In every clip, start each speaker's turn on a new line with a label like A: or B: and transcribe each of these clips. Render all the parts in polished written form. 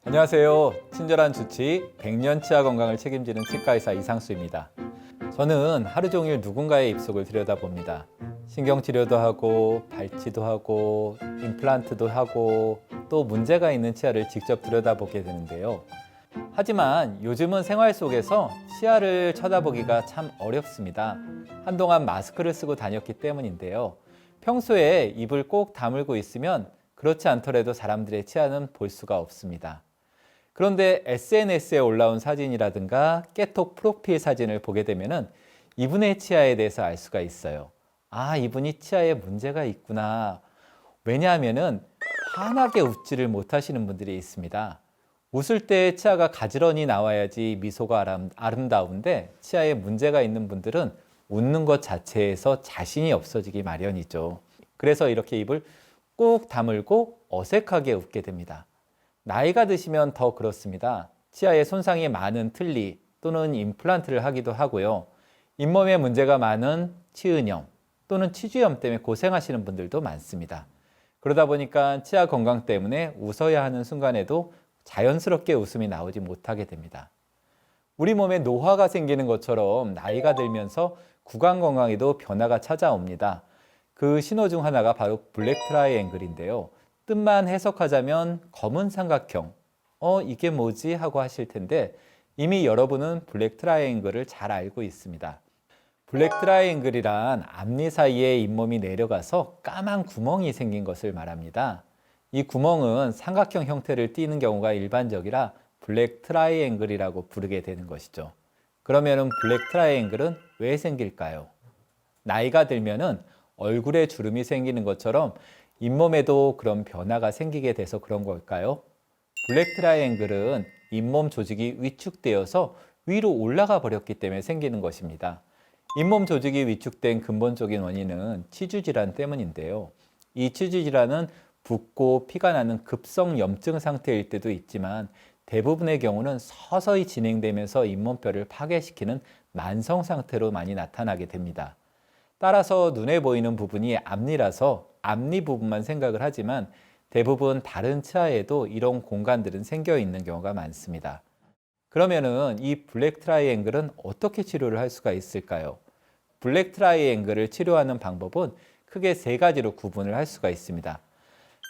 A: 안녕하세요. 친절한 주치 100년 치아 건강을 책임지는 치과의사 이상수입니다. 저는 하루 종일 누군가의 입속을 들여다봅니다. 신경치료도 하고 발치도 하고 임플란트도 하고 또 문제가 있는 치아를 직접 들여다보게 되는데요. 하지만 요즘은 생활 속에서 치아를 쳐다보기가 참 어렵습니다. 한동안 마스크를 쓰고 다녔기 때문인데요. 평소에 입을 꼭 다물고 있으면 그렇지 않더라도 사람들의 치아는 볼 수가 없습니다. 그런데 SNS에 올라온 사진이라든가 깨톡 프로필 사진을 보게 되면은 이분의 치아에 대해서 알 수가 있어요. 아, 이분이 치아에 문제가 있구나. 왜냐하면은 환하게 웃지를 못하시는 분들이 있습니다. 웃을 때 치아가 가지런히 나와야지 미소가 아름다운데 치아에 문제가 있는 분들은 웃는 것 자체에서 자신이 없어지기 마련이죠. 그래서 이렇게 입을 꾹 다물고 어색하게 웃게 됩니다. 나이가 드시면 더 그렇습니다. 치아에 손상이 많은 틀니 또는 임플란트를 하기도 하고요. 잇몸에 문제가 많은 치은염 또는 치주염 때문에 고생하시는 분들도 많습니다. 그러다 보니까 치아 건강 때문에 웃어야 하는 순간에도 자연스럽게 웃음이 나오지 못하게 됩니다. 우리 몸에 노화가 생기는 것처럼 나이가 들면서 구강 건강에도 변화가 찾아옵니다. 그 신호 중 하나가 바로 블랙 트라이앵글인데요. 뜻만 해석하자면 검은 삼각형, 이게 뭐지? 하고 하실 텐데 이미 여러분은 블랙 트라이앵글을 잘 알고 있습니다. 블랙 트라이앵글이란 앞니 사이에 잇몸이 내려가서 까만 구멍이 생긴 것을 말합니다. 이 구멍은 삼각형 형태를 띠는 경우가 일반적이라 블랙 트라이앵글이라고 부르게 되는 것이죠. 그러면 블랙 트라이앵글은 왜 생길까요? 나이가 들면은 얼굴에 주름이 생기는 것처럼 잇몸에도 그런 변화가 생기게 돼서 그런 걸까요? 블랙 트라이앵글은 잇몸 조직이 위축되어서 위로 올라가 버렸기 때문에 생기는 것입니다. 잇몸 조직이 위축된 근본적인 원인은 치주 질환 때문인데요. 이 치주 질환은 붓고 피가 나는 급성 염증 상태일 때도 있지만 대부분의 경우는 서서히 진행되면서 잇몸뼈를 파괴시키는 만성 상태로 많이 나타나게 됩니다. 따라서 눈에 보이는 부분이 앞니라서 앞니 부분만 생각을 하지만 대부분 다른 치아에도 이런 공간들은 생겨 있는 경우가 많습니다. 그러면은 이 블랙 트라이앵글은 어떻게 치료를 할 수가 있을까요? 블랙 트라이앵글을 치료하는 방법은 크게 세 가지로 구분을 할 수가 있습니다.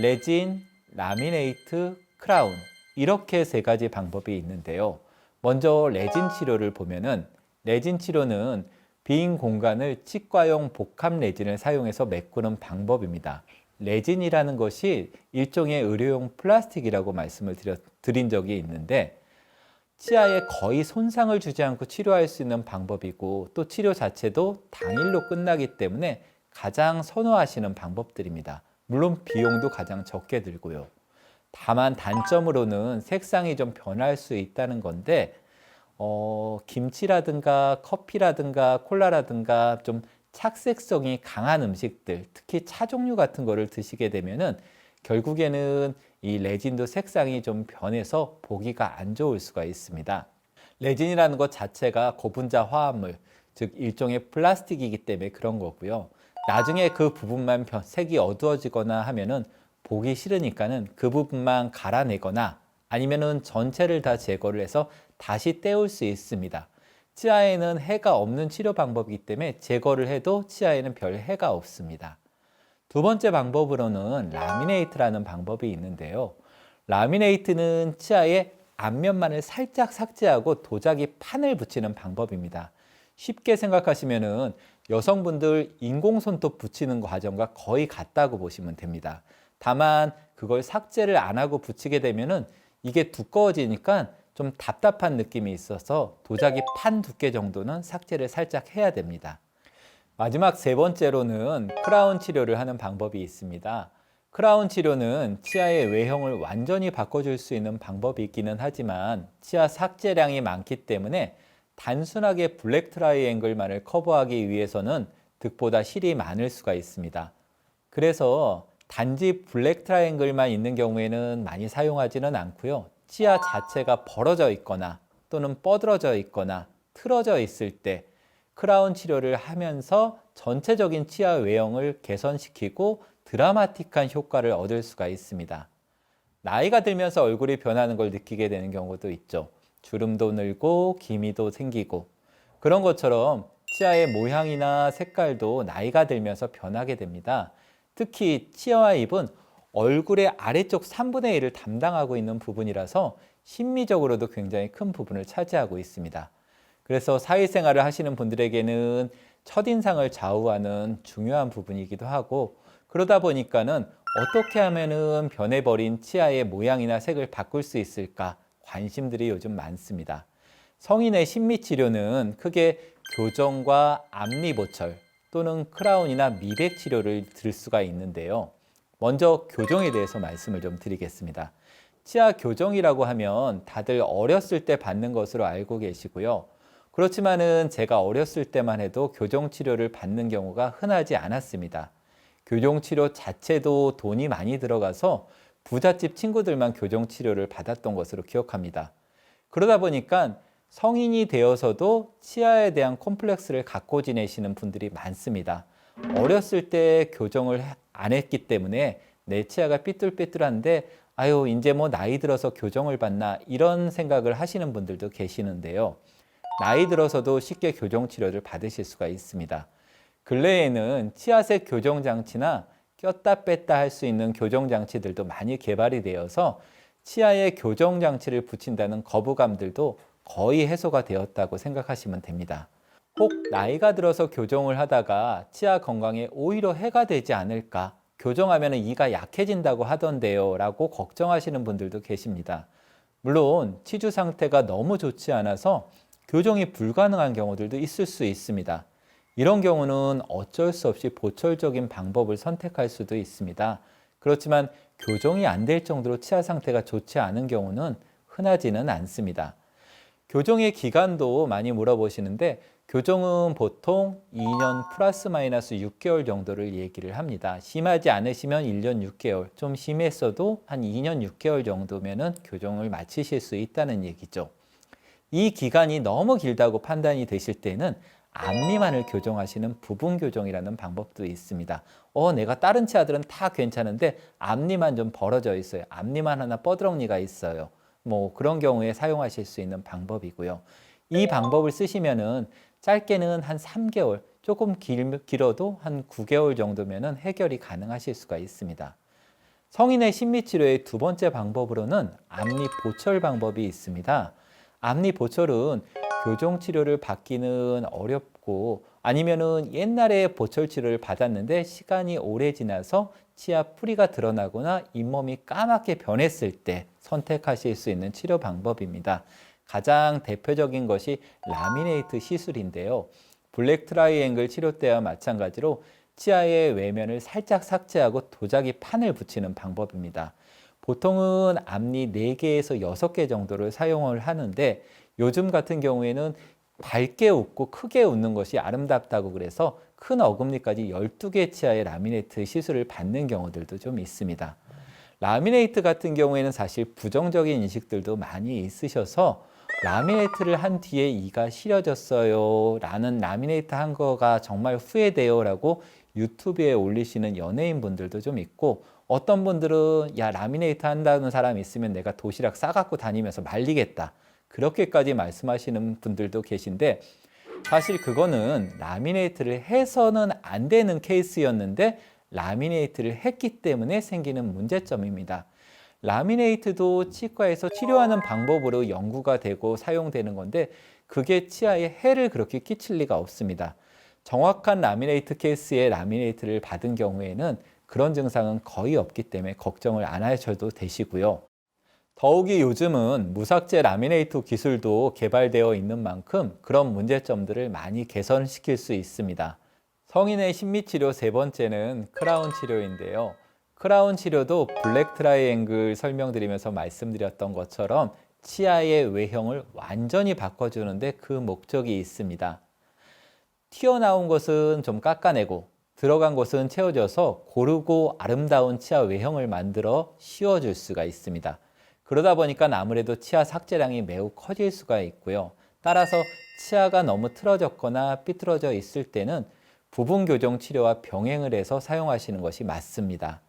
A: 레진, 라미네이트, 크라운 이렇게 세 가지 방법이 있는데요. 먼저 레진 치료를 보면은 레진 치료는 빈 공간을 치과용 복합 레진을 사용해서 메꾸는 방법입니다. 레진이라는 것이 일종의 의료용 플라스틱이라고 말씀을 드린 적이 있는데 치아에 거의 손상을 주지 않고 치료할 수 있는 방법이고 또 치료 자체도 당일로 끝나기 때문에 가장 선호하시는 방법들입니다. 물론 비용도 가장 적게 들고요. 다만 단점으로는 색상이 좀 변할 수 있다는 건데 김치라든가 커피라든가 콜라라든가 좀 착색성이 강한 음식들, 특히 차 종류 같은 거를 드시게 되면은 결국에는 이 레진도 색상이 좀 변해서 보기가 안 좋을 수가 있습니다. 레진이라는 것 자체가 고분자 화합물, 즉 일종의 플라스틱이기 때문에 그런 거고요. 나중에 그 부분만 색이 어두워지거나 하면은 보기 싫으니까는 그 부분만 갈아내거나 아니면은 전체를 다 제거를 해서 다시 떼올 수 있습니다. 치아에는 해가 없는 치료 방법이기 때문에 제거를 해도 치아에는 별 해가 없습니다. 두 번째 방법으로는 라미네이트라는 방법이 있는데요. 라미네이트는 치아의 앞면만을 살짝 삭제하고 도자기 판을 붙이는 방법입니다. 쉽게 생각하시면은 여성분들 인공손톱 붙이는 과정과 거의 같다고 보시면 됩니다. 다만 그걸 삭제를 안 하고 붙이게 되면은 이게 두꺼워지니까 좀 답답한 느낌이 있어서 도자기 판 두께 정도는 삭제를 살짝 해야 됩니다. 마지막 세 번째로는 크라운 치료를 하는 방법이 있습니다. 크라운 치료는 치아의 외형을 완전히 바꿔줄 수 있는 방법이 있기는 하지만 치아 삭제량이 많기 때문에 단순하게 블랙 트라이앵글만을 커버하기 위해서는 득보다 실이 많을 수가 있습니다. 그래서 단지 블랙 트라이앵글만 있는 경우에는 많이 사용하지는 않고요. 치아 자체가 벌어져 있거나 또는 뻗어져 있거나 틀어져 있을 때 크라운 치료를 하면서 전체적인 치아 외형을 개선시키고 드라마틱한 효과를 얻을 수가 있습니다. 나이가 들면서 얼굴이 변하는 걸 느끼게 되는 경우도 있죠. 주름도 늘고 기미도 생기고 그런 것처럼 치아의 모양이나 색깔도 나이가 들면서 변하게 됩니다. 특히 치아와 입은 얼굴의 아래쪽 3분의 1을 담당하고 있는 부분이라서 심미적으로도 굉장히 큰 부분을 차지하고 있습니다. 그래서 사회생활을 하시는 분들에게는 첫인상을 좌우하는 중요한 부분이기도 하고 그러다 보니까는 어떻게 하면은 변해버린 치아의 모양이나 색을 바꿀 수 있을까 관심들이 요즘 많습니다. 성인의 심미 치료는 크게 교정과 앞니 보철 또는 크라운이나 미백 치료를 들 수가 있는데요. 먼저 교정에 대해서 말씀을 좀 드리겠습니다. 치아 교정이라고 하면 다들 어렸을 때 받는 것으로 알고 계시고요. 그렇지만은 제가 어렸을 때만 해도 교정 치료를 받는 경우가 흔하지 않았습니다. 교정 치료 자체도 돈이 많이 들어가서 부잣집 친구들만 교정 치료를 받았던 것으로 기억합니다. 그러다 보니까 성인이 되어서도 치아에 대한 콤플렉스를 갖고 지내시는 분들이 많습니다. 어렸을 때 교정을 안 했기 때문에 내 치아가 삐뚤삐뚤한데 아유 이제 뭐 나이 들어서 교정을 받나 이런 생각을 하시는 분들도 계시는데요. 나이 들어서도 쉽게 교정 치료를 받으실 수가 있습니다. 근래에는 치아색 교정 장치나 꼈다 뺐다 할 수 있는 교정 장치들도 많이 개발이 되어서 치아에 교정 장치를 붙인다는 거부감들도 거의 해소가 되었다고 생각하시면 됩니다. 혹 나이가 들어서 교정을 하다가 치아 건강에 오히려 해가 되지 않을까, 교정하면 이가 약해진다고 하던데요 라고 걱정하시는 분들도 계십니다. 물론 치주 상태가 너무 좋지 않아서 교정이 불가능한 경우들도 있을 수 있습니다. 이런 경우는 어쩔 수 없이 보철적인 방법을 선택할 수도 있습니다. 그렇지만 교정이 안 될 정도로 치아 상태가 좋지 않은 경우는 흔하지는 않습니다. 교정의 기간도 많이 물어보시는데 교정은 보통 2년 플러스 마이너스 6개월 정도를 얘기를 합니다. 심하지 않으시면 1년 6개월, 좀 심했어도 한 2년 6개월 정도면은 교정을 마치실 수 있다는 얘기죠. 이 기간이 너무 길다고 판단이 되실 때는 앞니만을 교정하시는 부분 교정이라는 방법도 있습니다. 내가 다른 치아들은 다 괜찮은데 앞니만 좀 벌어져 있어요. 앞니만 하나 뻐드렁니가 있어요. 뭐 그런 경우에 사용하실 수 있는 방법이고요. 이 방법을 쓰시면은 짧게는 한 3개월, 조금 길어도 한 9개월 정도면은 해결이 가능하실 수가 있습니다. 성인의 심미치료의 두 번째 방법으로는 앞니 보철 방법이 있습니다. 앞니 보철은 교정 치료를 받기는 어렵고 아니면은 옛날에 보철 치료를 받았는데 시간이 오래 지나서 치아 뿌리가 드러나거나 잇몸이 까맣게 변했을 때 선택하실 수 있는 치료 방법입니다. 가장 대표적인 것이 라미네이트 시술인데요. 블랙 트라이앵글 치료 때와 마찬가지로 치아의 외면을 살짝 삭제하고 도자기 판을 붙이는 방법입니다. 보통은 앞니 4개에서 6개 정도를 사용을 하는데 요즘 같은 경우에는 밝게 웃고 크게 웃는 것이 아름답다고 그래서 큰 어금니까지 12개 치아의 라미네이트 시술을 받는 경우들도 좀 있습니다. 라미네이트 같은 경우에는 사실 부정적인 인식들도 많이 있으셔서 라미네이트를 한 뒤에 이가 시려졌어요 라는 라미네이트 한 거가 정말 후회돼요 라고 유튜브에 올리시는 연예인 분들도 좀 있고 어떤 분들은 야 라미네이트 한다는 사람 있으면 내가 도시락 싸갖고 다니면서 말리겠다 그렇게까지 말씀하시는 분들도 계신데 사실 그거는 라미네이트를 해서는 안 되는 케이스였는데 라미네이트를 했기 때문에 생기는 문제점입니다. 라미네이트도 치과에서 치료하는 방법으로 연구가 되고 사용되는 건데 그게 치아에 해를 그렇게 끼칠 리가 없습니다. 정확한 라미네이트 케이스에 라미네이트를 받은 경우에는 그런 증상은 거의 없기 때문에 걱정을 안 하셔도 되시고요. 더욱이 요즘은 무삭제 라미네이트 기술도 개발되어 있는 만큼 그런 문제점들을 많이 개선시킬 수 있습니다. 성인의 심미치료 세 번째는 크라운 치료인데요. 크라운 치료도 블랙 트라이앵글 설명드리면서 말씀드렸던 것처럼 치아의 외형을 완전히 바꿔주는데 그 목적이 있습니다. 튀어나온 것은 좀 깎아내고 들어간 것은 채워져서 고르고 아름다운 치아 외형을 만들어 씌워줄 수가 있습니다. 그러다 보니까 아무래도 치아 삭제량이 매우 커질 수가 있고요. 따라서 치아가 너무 틀어졌거나 삐뚤어져 있을 때는 부분 교정 치료와 병행을 해서 사용하시는 것이 맞습니다.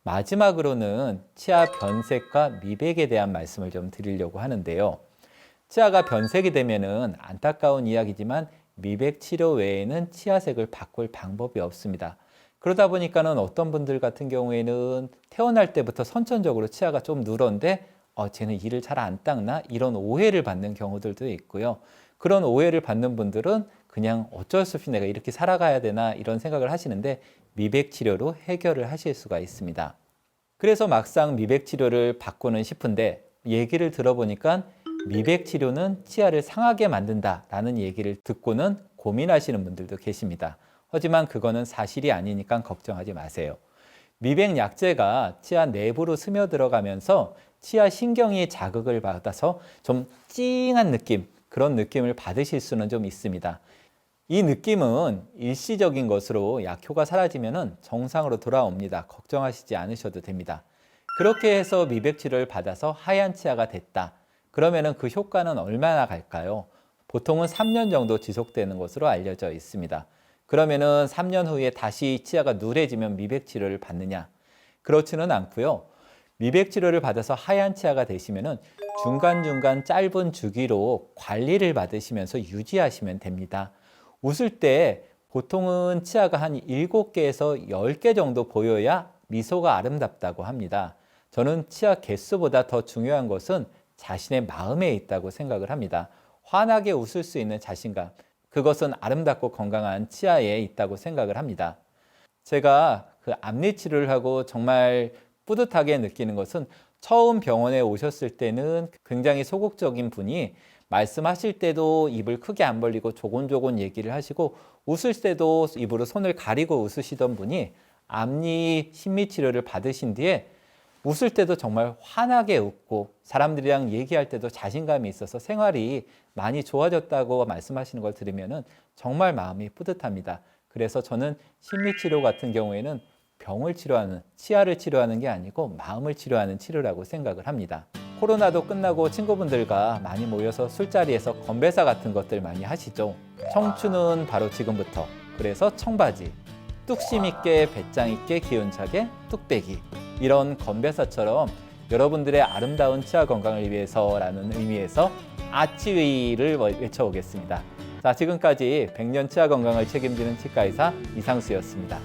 A: 마지막으로는 치아 변색과 미백에 대한 말씀을 좀 드리려고 하는데요. 치아가 변색이 되면은 안타까운 이야기지만 미백 치료 외에는 치아색을 바꿀 방법이 없습니다. 그러다 보니까는 어떤 분들 같은 경우에는 태어날 때부터 선천적으로 치아가 좀 누런데 쟤는 이를 잘 안 닦나? 이런 오해를 받는 경우들도 있고요. 그런 오해를 받는 분들은 그냥 어쩔 수 없이 내가 이렇게 살아가야 되나 이런 생각을 하시는데 미백 치료로 해결을 하실 수가 있습니다. 그래서 막상 미백 치료를 받고는 싶은데 얘기를 들어보니까 미백 치료는 치아를 상하게 만든다라는 얘기를 듣고는 고민하시는 분들도 계십니다. 하지만 그거는 사실이 아니니까 걱정하지 마세요. 미백 약재가 치아 내부로 스며들어가면서 치아 신경이 자극을 받아서 좀 찡한 느낌, 그런 느낌을 받으실 수는 좀 있습니다. 이 느낌은 일시적인 것으로 약효가 사라지면 정상으로 돌아옵니다. 걱정하시지 않으셔도 됩니다. 그렇게 해서 미백 치료를 받아서 하얀 치아가 됐다. 그러면 그 효과는 얼마나 갈까요? 보통은 3년 정도 지속되는 것으로 알려져 있습니다. 그러면은 3년 후에 다시 치아가 누래지면 미백 치료를 받느냐? 그렇지는 않고요. 미백 치료를 받아서 하얀 치아가 되시면은 중간중간 짧은 주기로 관리를 받으시면서 유지하시면 됩니다. 웃을 때 보통은 치아가 한 7개에서 10개 정도 보여야 미소가 아름답다고 합니다. 저는 치아 개수보다 더 중요한 것은 자신의 마음에 있다고 생각을 합니다. 환하게 웃을 수 있는 자신감, 그것은 아름답고 건강한 치아에 있다고 생각을 합니다. 제가 그 앞니 치료를 하고 정말 뿌듯하게 느끼는 것은 처음 병원에 오셨을 때는 굉장히 소극적인 분이 말씀하실 때도 입을 크게 안 벌리고 조곤조곤 얘기를 하시고 웃을 때도 입으로 손을 가리고 웃으시던 분이 앞니 심미 치료를 받으신 뒤에 웃을 때도 정말 환하게 웃고 사람들이랑 얘기할 때도 자신감이 있어서 생활이 많이 좋아졌다고 말씀하시는 걸 들으면 정말 마음이 뿌듯합니다. 그래서 저는 심미치료 같은 경우에는 병을 치료하는, 치아를 치료하는 게 아니고 마음을 치료하는 치료라고 생각을 합니다. 코로나도 끝나고 친구분들과 많이 모여서 술자리에서 건배사 같은 것들 많이 하시죠. 청춘은 바로 지금부터. 그래서 청바지, 뚝심 있게 배짱 있게 기운차게 뚝배기, 이런 건배사처럼 여러분들의 아름다운 치아 건강을 위해서라는 의미에서 아치위를 외쳐보겠습니다. 자, 지금까지 100년 치아 건강을 책임지는 치과의사 이상수였습니다.